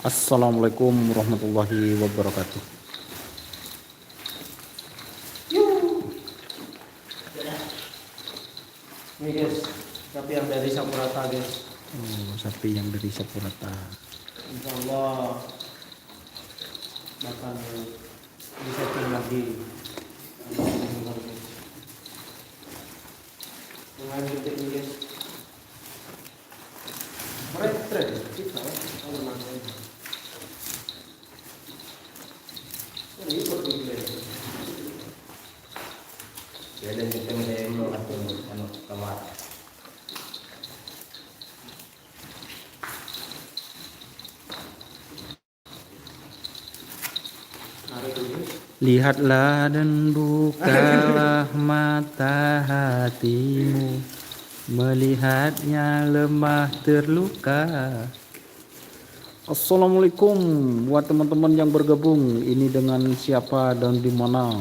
Assalamualaikum warahmatullahi wabarakatuh. Ini guys, sapi yang dari Sapurata guys. Sapi yang dari Sapurata. Insya Allah makan bisa lagi. Lumayan gede ini guys. Trek kita kalau mana ini. Ini berbeda. Jadi kita mau kamar. Lihatlah dan bukalah mata hatimu, melihatnya lemah terluka. Assalamualaikum buat teman-teman yang bergabung. Ini dengan siapa dan di mana?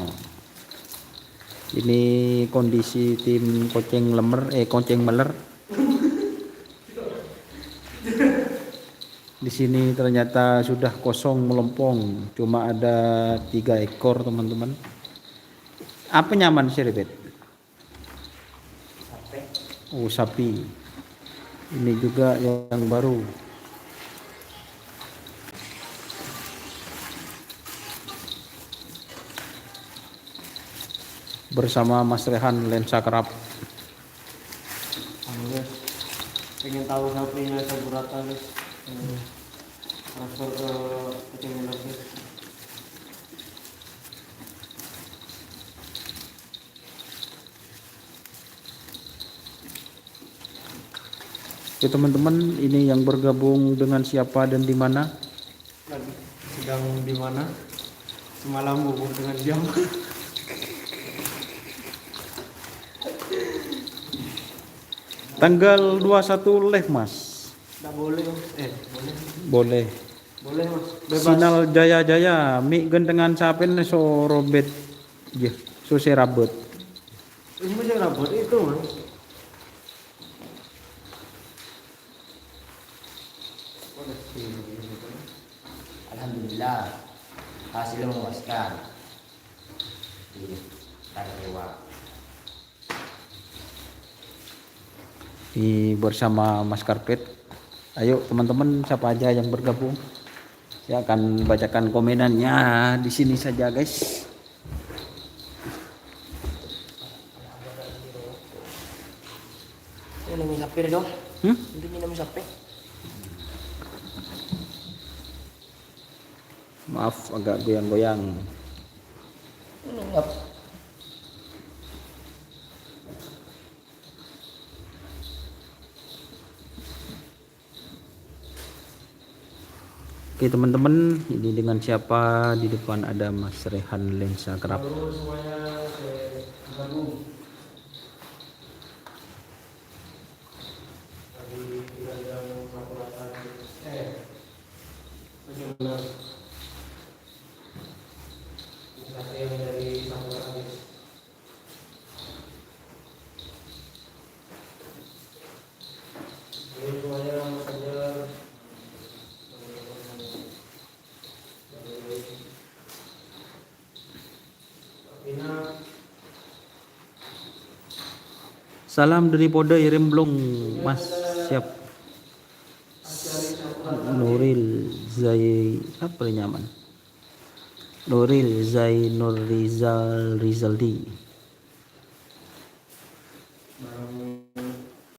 Ini kondisi tim Koceng Meler. Di sini ternyata sudah kosong melompong, cuma ada 3 ekor teman-teman. Apa nyaman sih Rebet? Oh, sapi. Ini juga yang baru. Bersama Mas Rehan Lensa Kerap. Guys, pengen tahu sapinya Sapurata guys. Transfer ke Koceng Meler guys. Oke teman-teman, ini yang bergabung dengan siapa dan di mana? Lagi sedang di mana? Semalam bubur dengan jam. Tanggal 21 live Mas. Tidak boleh, Boleh. boleh mas. Bebas. Sinal jaya mi gendengan sapen so robet je, so serabet. Ini macam rabot itu mas. Alhamdulillah hasilnya memuaskan. Ini bersama Mas Karpet. Ayo teman-teman siapa aja yang bergabung, saya akan bacakan komenannya di sini saja guys. Ini minum sapi dong. Ini minum sapi. Maaf agak goyang-goyang. Oke teman-teman, ini dengan siapa? Di depan ada Mas Rehan Lensa Kerap. Halo semuanya, saya gabung. Lagi tinggal yang Sapurata. Koceng Meler. Sapi yang dari Sapurata guys. Halo semuanya, Mas Fajar. Salam dari Poda Iremblong Mas siap. Nuril Zai apa nyaman? Nuril Zainur Rizaldi.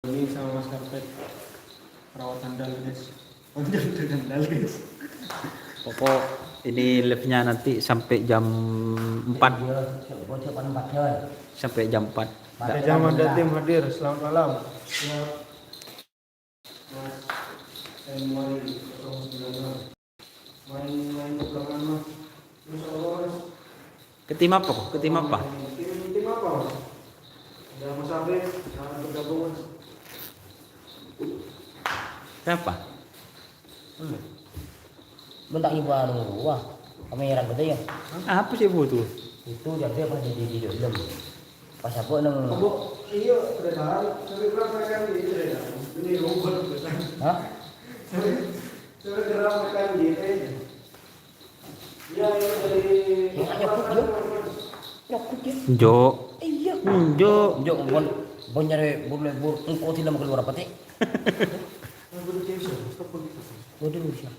Ini sama Mas Karpet perawatan dal guys. Perawatan dal guys. Pokok ini live-nya nanti sampai jam 4. Sampai jam 4. Ada zaman ada tim hadir. Selamat malam. Siap. Mas Mari 09. Main belakang mas. Insya Allah mas. Ketim apa kok? Ketim apa? Tim apa mas? Ada Mas Afif. Jangan bergabung mas. Siapa? Bentak ibu anu, wah. Kamera ko tayo. Apa sih bu tuh? Itu jadi apa di dalam. Pas aku nang Kamu iya udah tahu. Sampai berapa kali itu ya? Ini robot betul. Hah? Sampai berapa kali itu? Ya ini dari. Yang nyokut yo. Nyokut ya. Jo. Iya. Jo. Jo bon nyari boleh engkau tidak mau keluar apa teh? Bodoh lu siapa?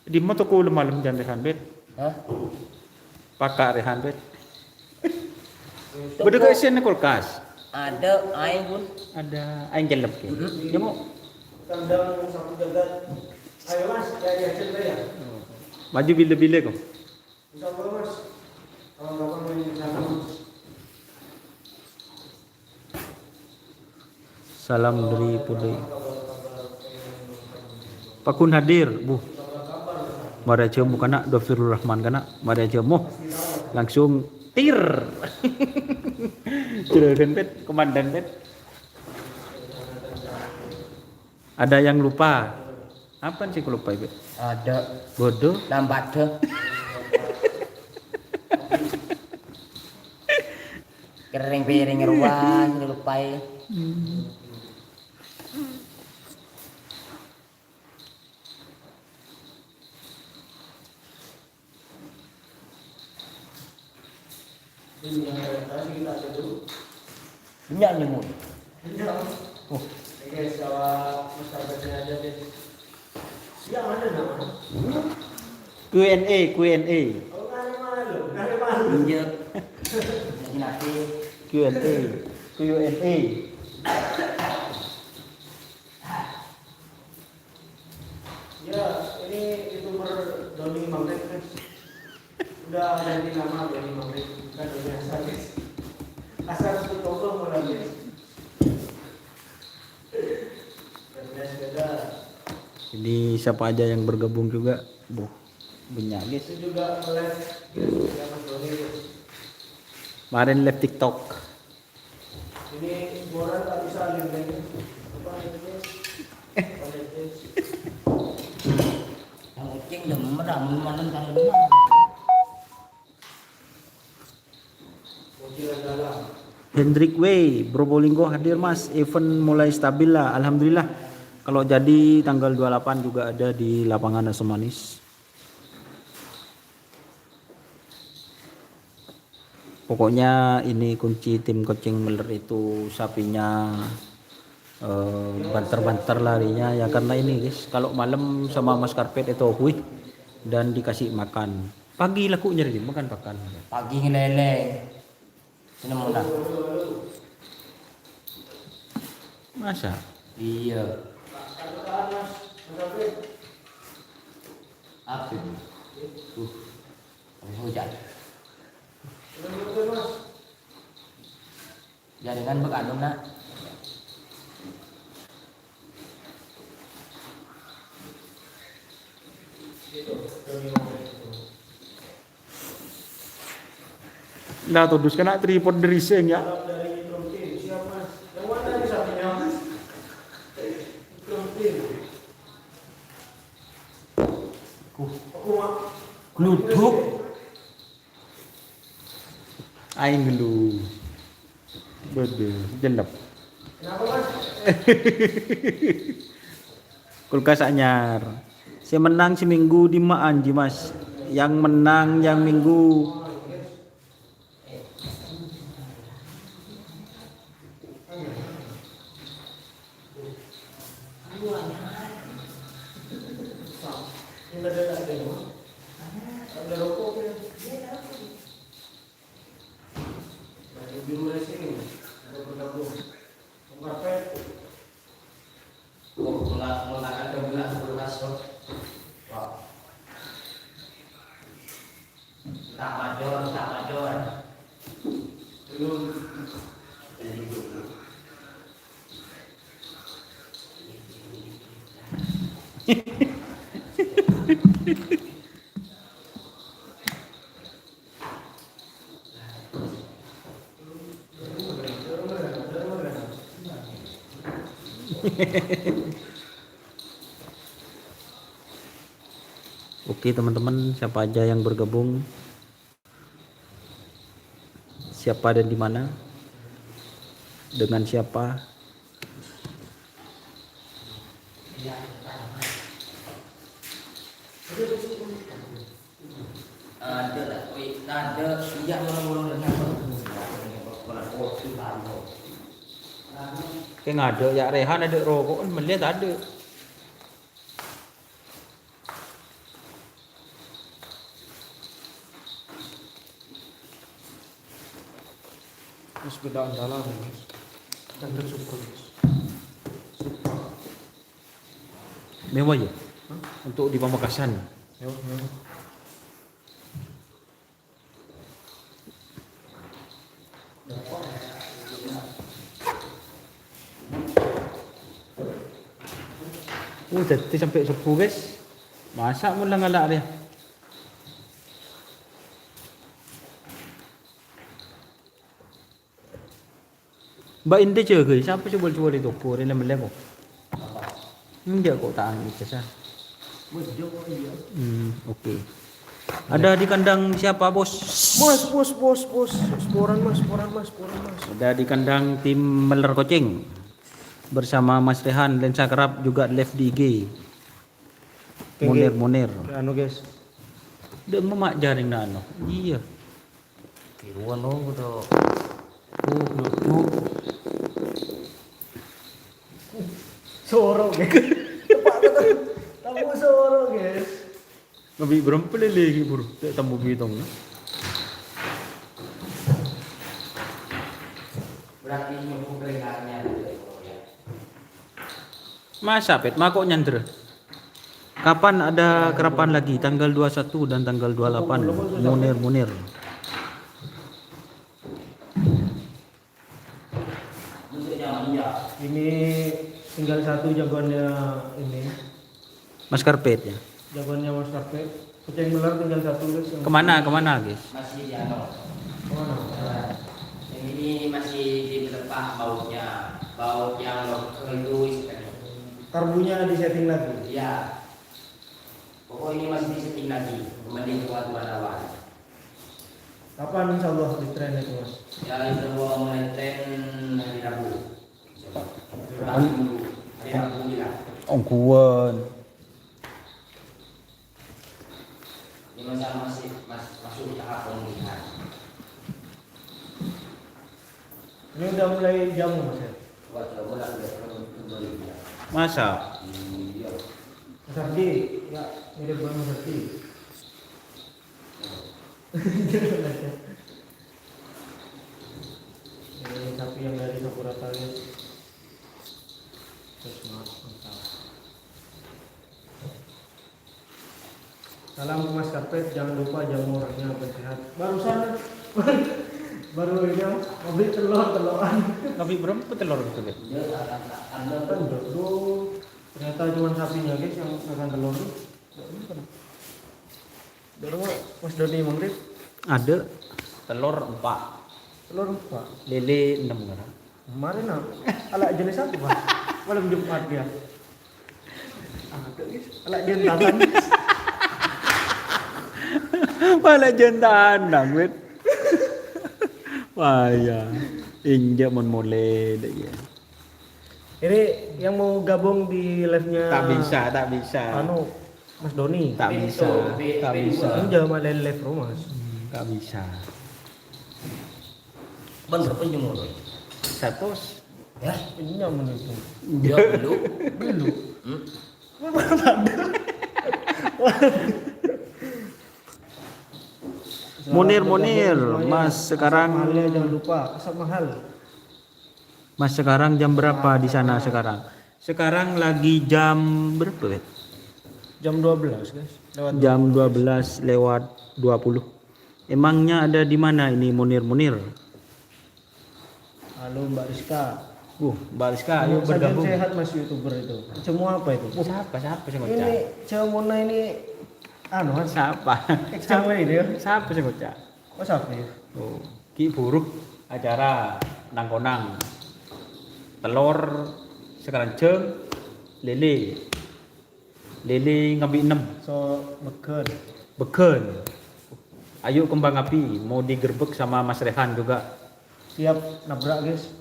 Di motor ko malam jam rehan bet. Hah? Pakak rehan bet. Beda ke sini kulkas. Ada aing pun. Ada aing jelek ya. Ya mau. Kandang satu jagat. Ayo mas, ya cerita ya. Maju bila-bila kok. Bisa boleh mas. Kalau bapak main di sana mas. Salam dari Pudai. Pakun hadir, Bu. Mari aja bukan nak Dofirul Rahman kana. Mari aja mo. Langsung tir. Juragan bet, komandan bet. Ada yang lupa. Apa sih lupa bet? Ada Bodoh. lambat deh. Kering piring ruang lupai. Ini yang tadi kita ada dulu. Banyak nyemut. Iya. Oh, Guys, kalau mustabaknya ada deh. Yang mana nama? Q&A. Oh, nggak ada malu, nggak ada malu. iya. Lagi nanti Q&A. Q&A. Ya, ini youtuber Doni Maghrib guys. Udah ganti nama Doni Maghrib, bukan Doni Asar guys. Asar Sutogo mulai guys. Beda-beda. Jadi siapa aja yang bergabung juga, Bu. Banyak guys. Itu juga live guys, ya Mas Doni. Kemarin live TikTok. Ini boran tak bisa link-link. Apa itu guys? yang kucing demen mana tang demen. Mojiran dalam. Hendrik Way, Probolinggo hadir Mas. Event mulai stabil lah, alhamdulillah. Kalau jadi tanggal 28 juga ada di lapangan Asam Manis. Pokoknya ini kunci tim coaching Miller itu sapinya banter-banter larinya ya karena ini guys. Kalau malam sama Mas Karpet itu hui dan dikasih makan. Pagi lakunya jadi makan pakan. Pagi ngeleleng. Sini mudah. Masa? Iya. Katakan Mas, Mas Apa? Hujan. Betul Mas. Jaringan bekadung nak. Nah, terus kena tripod derising ya. Kalau dari Trumtin, siap Mas. Yang mana nih sapinya Mas? Trumtin. Aku mau Gluduk. Aing dulu. Bede, jelek. Kenapa Mas? Kulkas anyar. Si menang seminggu di Anji Mas. Yang menang yang minggu. Ini ada Mas. Ada rokok ya? Nah, yang biru dari sini Mas. Ada bergabung. Karpet. Oh, menggunakan kebelah belas kok. Wah. Tak major. Belum. Oke teman-teman, siapa aja yang bergabung, siapa dan di mana, dengan siapa. Ada lah, ada sejak orang-orang dengan Kayak nggak ada ya Rehan ada rokok kan melihat ada. Terus beda andalan Mas. Chandra Super Mas. Super. Mewah ya untuk di Pamekasan. Yo. Jadi sampai sepuh guys. Masak mula ngalak dia. Mbak Inde je ke? Siapa coba di toko ni lem-lem kok. Enggak kok tak angin kesan. Oke. Ada di kandang siapa bos? Bos. Sporan Mas. Ada di kandang tim Meler Koceng bersama Mas Rehan lensa kerap juga left di IG. Monir. Anu guys. Dia memak jaring na ano. Iya. Kiruan lo udah Soro guys. Tepat betul. Tamu soro guys. Ngabi berapa lagi bro? Tak tambah bitong. berarti nyuruh peringatnya ya. Masa pet makok nyandra. Kapan ada kerapan lagi? Tanggal 21 dan tanggal 28. Munir. Ini tinggal satu jagoannya ini. Mas Karpet ya. Jagoannya Mas Karpet. Kucing Melar tinggal satu guys. Kemana guys? Masih di ano. Kemana? Yang ini masih di belepah baut yang itu istilahnya. Karbunya di setting lagi. Iya. Pokok ini masih disetting lagi. Kembali ke waktu awal. Kapan insya Allah di tren itu Mas? Ya itu mulai tren hari Rabu. Hari Rabu bilang. Ongkuan. Ini masih masuk tahap pemulihan. Ini udah mulai jamu Mas ya? Coba mulai kembali. Masa? Iya. Mas Ardi, ya mirip banget Mas Ardi. Ini sapi yang dari Sakurata guys. Terus mantap. Salam ke Mas Karpet, jangan lupa jamu orangnya bersehat. Barusan baru ini mau beli teloran. Tapi berapa telur itu guys? Anda kan dulu ternyata cuma sapinya guys yang makan telur. Baru Mas Doni Mangrib Ada telur 4, telur apa? lele 6 kan. Kemarin ala jenis apa Pak? Malam Jumat dia. Ada guys, ala jantan. Malah jantan wet. Wah ya. Injak mon mole deh ya. Ini yang mau gabung di live-nya Tak bisa. Anu Mas Doni. Tak bisa. Ini jangan malah live rumah Mas. Tak bisa. Bener pun jemur. 100. Ya, Ini nyaman itu. dia dulu. Munir, Mas sekarang Mahalnya jangan lupa, asap mahal. Mas sekarang jam berapa di sana sekarang? Sekarang lagi jam berapa, Bet? Jam 12 guys. Lewat Jam 12 lewat 20. Emangnya ada di mana ini Munir? Halo Mbak Rizka. Mbak Rizka, ayo Sajian bergabung. sehat Mas YouTuber itu. Semua apa itu? Siapa sih Ini ngocak? Cemona ini anu Mas. Siapa? Examen ini ya. Siapa sih ngocak? Oh siapa ya? Oh, Ki buruk acara nangkonang. Telur sekarang jeng lele. Lele ngabi 6. So beken. Beken. Ayo kembang api mau digerbek sama Mas Rehan juga. Siap nabrak guys.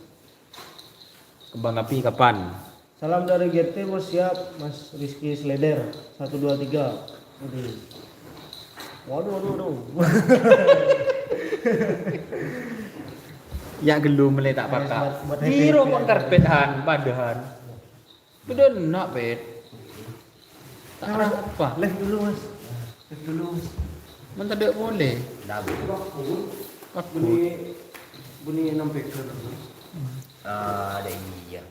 Kembang api kapan? Salam dari GT bos, siap Mas Rizky Sleder 123. Waduh. Ya gelu mulai tak pakak. Buat Biro happy. kon karpet han padahan. Udah nak pet. Tak ada apa. Live dulu mas. Man tidak boleh. Dabu. Aku Bunyi 6 peker. Ada iya.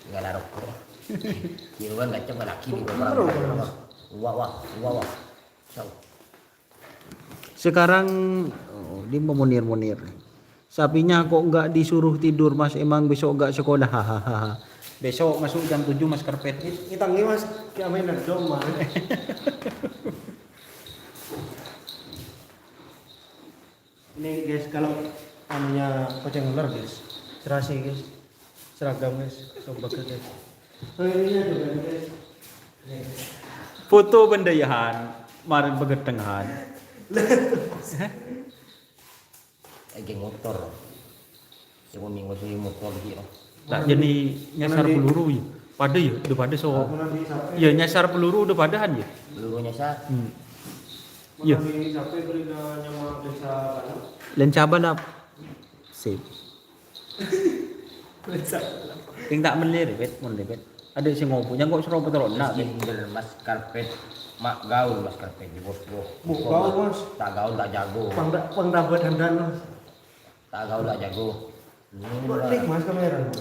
Enggak ada rokok. Kira kan enggak coba laki di beberapa. Wah. So. sekarang dia mau munir. Sapinya kok nggak disuruh tidur mas, emang besok nggak sekolah, hahaha. Besok masuk jam 7 mas karpet. Itangnya mas, kayak mainan dong mas. Ini guys, kalau anunya pocong ular guys, serasi guys, seragam guys, coba guys. Oh ini juga guys. Foto bendayahan, marin begetengan. Geng motor. Sewa minggu sih motor gitu. Tak jadi nyasar peluru ya. Pada ya, udah pada so. Aku nanti sampai. Ya nyasar peluru udah padahan ya. Pelurunya sah. Iya. Nanti sampai beli nyawa desa mana? Lenca balap. Sip. Yang tak melir bet, Ada sing ngopo, yang kok seropo terus nak. Jingle mas karpet. Mak gaul mas karpet di bos-bos. Bu, gaul, Mas. Tak gaul tak jago. Pengdapat handan mas. Tak gaul tak jago. Klik mas kamera mas.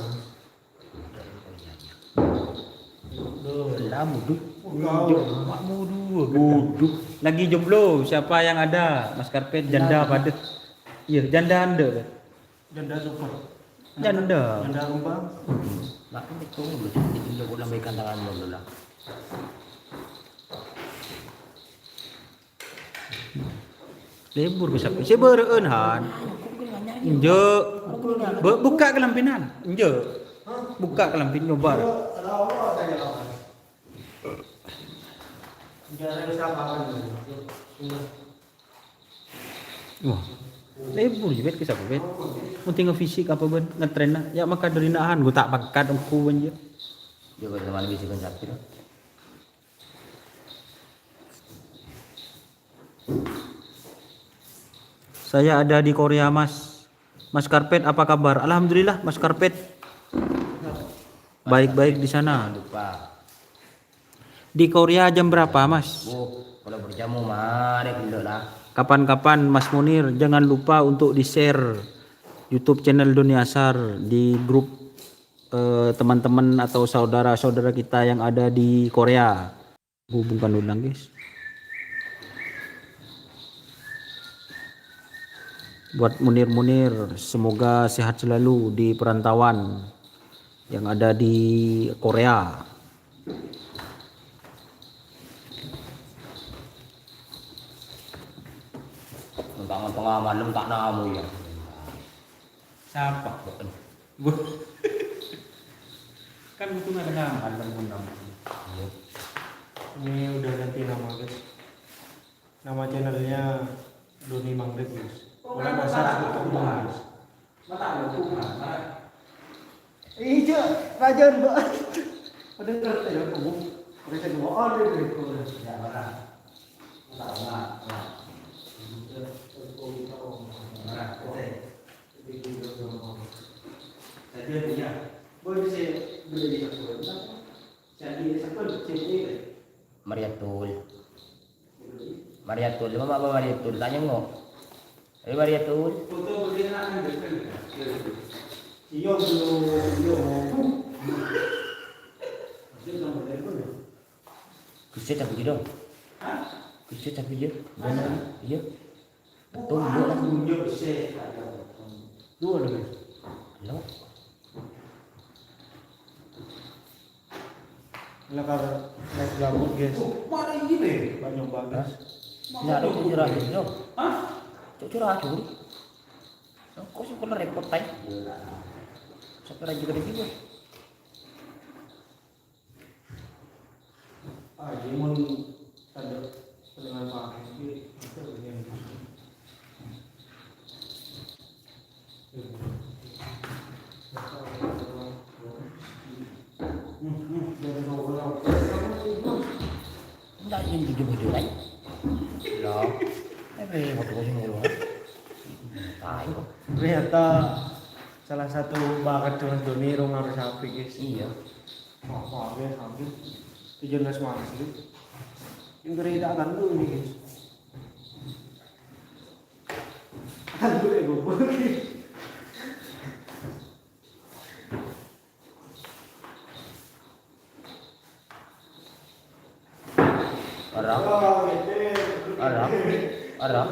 Lah muduk. Gaul. Mak muduk. Lagi jomblo, siapa yang ada? Mas karpet janda pada. Iya, janda anda. Janda super. Janda. Janda rumpang. Mak itu belum ditunjuk ulang baikan tanganmu dulu lah. Lebur bisa. Saya bereun han. Je. Buka kelampinan. Je. Buka kelampin nyoba. Ada Allah tanya apa? Jangan siapa kan? Wah. Lebur je bet kisah bet. Mun tinggal fisik apa ben ngetren na. Ya maka dari nahan gua tak pakat aku ben je. Juga teman bisa kan sapi tu. Saya ada di Korea, Mas. Mas Karpet apa kabar? Alhamdulillah, Mas Karpet. Baik-baik di sana. Lupa. Di Korea jam berapa, Mas? Bu, kalau berjamu mah ada dulu lah. Kapan-kapan Mas Munir jangan lupa untuk di-share YouTube channel Dunia Asar di grup teman-teman atau saudara-saudara kita yang ada di Korea. Hubungkan ulang, guys. Buat Munir, semoga sehat selalu di perantauan yang ada di Korea. Tengah malam tak namu ya. Siapa? Gua. Kan butuh tengah malam pun nama. Ini udah ganti nama guys. Nama channelnya Doni Mangdet guys. Mulai dasar sebut kamu guys. Mata ada tuh. Iya, rajan mbak. Ada ngerti ya kamu? Mereka dua ada di Korea. Ya, mana? Mata. Jadi ya, boleh saya beli satu. Jadi satu cek. Mariatul, mama apa Mariatul? Tanya ngok. Mariatul. Foto beli nak dekat. Iyo iyo. Kusut tapi dia dong. Hah? Kusut tapi dia. Iya. Betul dia lah. Tunjuk se. Dua lagi. Lo. Lekar naik gabut guys. Mana ini? Banyak banget. Nah, ada curah dia. Hah? Curah curi. Kok sih kalau repot tay? Sampai raja gede juga. Dia mau ada pendengar pakai itu yang Enggak yang gitu đấy. Loh. Ini mau tuh mulu. Tahu. ternyata salah satu bakat Mas Doni rumah sapi guys. Iya. Wah, ya sapi. 17 masih. Yang gereja akan dulu nih guys. Aduh, ego pergi. Arab. Arab. Arab.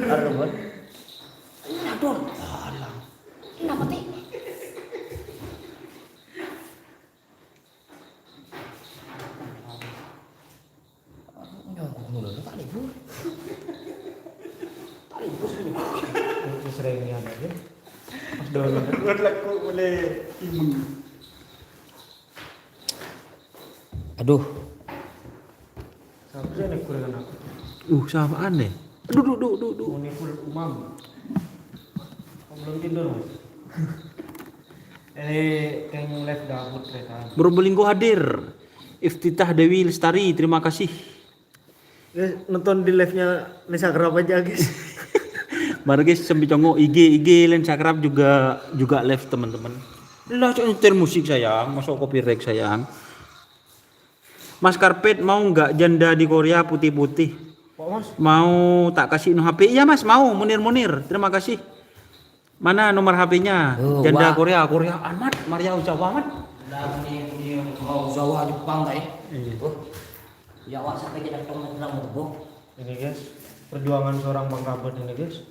Arab. Aduh. Alah. Kenapa teh? Itu seringnya ada ya. Mas Doni kan laku boleh imeng. Aduh. Sampai nek kurang aku. Samaan deh. Duh. Ini full umam. Belum tidur mas. Yang live gabut mereka. Probolinggo hadir. Iftitah Dewi Lestari, terima kasih. Nonton di live-nya Nisa Kerap aja guys. Mari guys, sambil congo IG Len Sakrab juga live teman-teman. Lah nyetir musik sayang, masuk copyright sayang. Mas Karpet mau nggak janda di Korea putih-putih? Kok mas? Mau tak kasih no HP? Iya mas, mau. Munir. Terima kasih. Mana nomor HP-nya? Janda Korea amat, Maria Jawa amat. Lah ini mau Jawa Jepang kayak. Ya wak sampai kita ketemu dalam tubuh. Ini guys, perjuangan seorang Bang Kabut ini guys.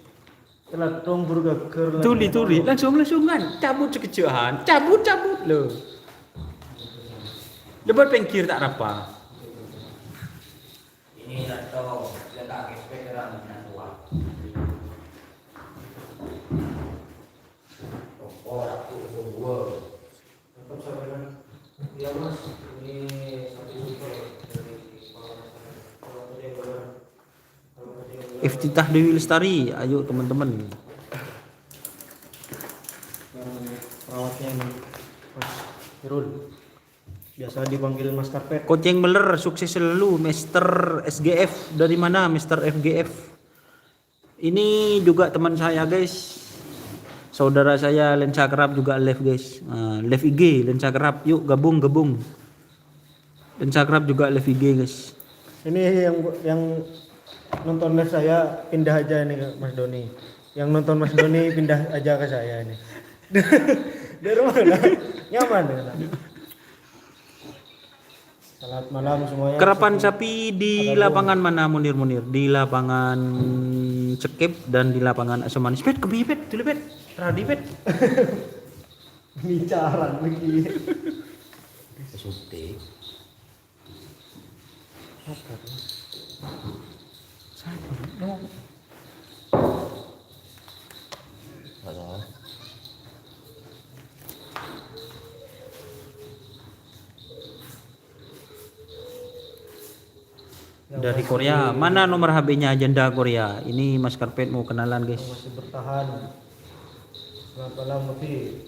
Telah dong bergeger. Tuli langsungan, cabut sekejauhan, cabut loh. Debat pengkir tak apa. Ini atau kita kespekeran dengan tua. Oh, aku dua. Tetap sabarkan. Iya mas, ini satu super dari Iftitah Dewi Lestari, ayo teman-teman. Perawatnya ini Mas Irul. Biasa dipanggil Mas Karpet. Koceng Beler, sukses selalu, Mister SGF. Dari mana Mister FGF? Ini juga teman saya guys. Saudara saya Lensa Kerap juga live guys. Live IG Lensa Kerap, yuk gabung. Lensa Kerap juga live IG guys. Ini yang nonton live saya pindah aja nih ke Mas Doni. Yang nonton Mas Doni pindah aja ke saya ini. Dari mana? Nyaman ya. Selamat malam semuanya. Kerapan sapi di lapangan mana Munir? Di lapangan Cekep dan di lapangan Asemanis. Pet kebibet, dulu pet. Radi pet. Bicara lagi. Suntik. Halo. Dari Korea. Mana nomor HB-nya janda Korea? Ini Mas Karpet mau kenalan guys. Masih bertahan. Selamat malam tapi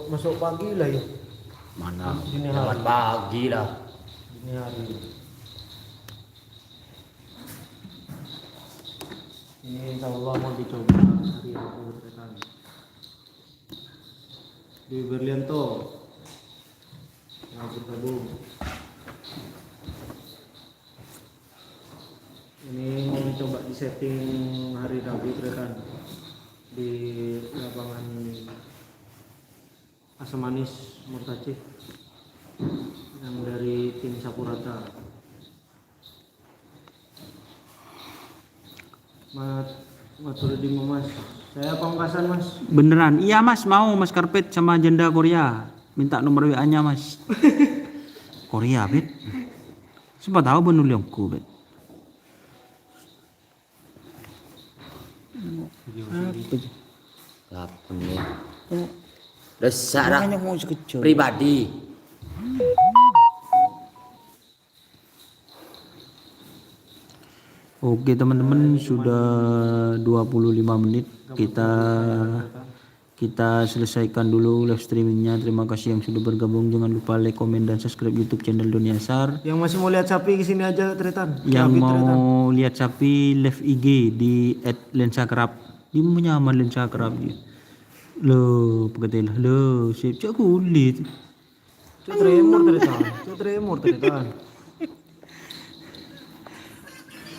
masuk pagi lah ya. Mana? Dini Selamat hari. pagi lah. Dini hari. Ini insya Allah mau dicoba hari Rabu depan. Di Berlianto. Yang bergabung. Ini mau dicoba di setting hari Rabu depan di lapangan Asam Manis Murtacih yang dari tim Sapurata. Maturidi Mas, saya Pamekasan Mas. Beneran? Iya Mas, mau Mas Karpet sama janda Korea. Minta nomor WA-nya Mas. Korea bet. Sempat tahu benuliongku bet. Lapun nih. Desak dah. Makanya mau sekejap. Pribadi. Oke teman-teman, sudah 25 menit kita selesaikan dulu live streamingnya. Terima kasih yang sudah bergabung. Jangan lupa like, komen, dan subscribe YouTube channel Doni Asar. Yang masih mau lihat sapi ke sini aja Tretan. Yang Sapi, mau Tretan. lihat sapi live IG di @lensakrab. Dia menyaman lensakrab dia. Lo pegatilah lo siap cak kulit. Cuk tremor Tretan. Cuk tremor Tretan.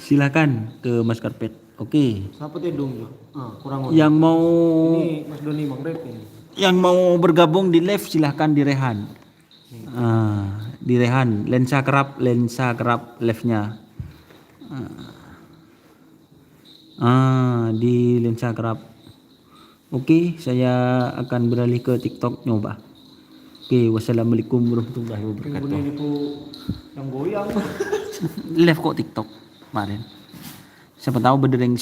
Silakan ke Mas Karpet. Oke. Siapa tedung Cuk? Kurang Yang mau ini Mas Doni Bang Rep ini. yang mau bergabung di live silahkan di Rehan. Di Rehan lensa kerap live-nya. Di lensa kerap. Oke, saya akan beralih ke TikTok nyoba. Oke, wassalamualaikum warahmatullahi Yang wabarakatuh. ini ku yang goyang. Live kok TikTok kemarin. Siapa tahu berdering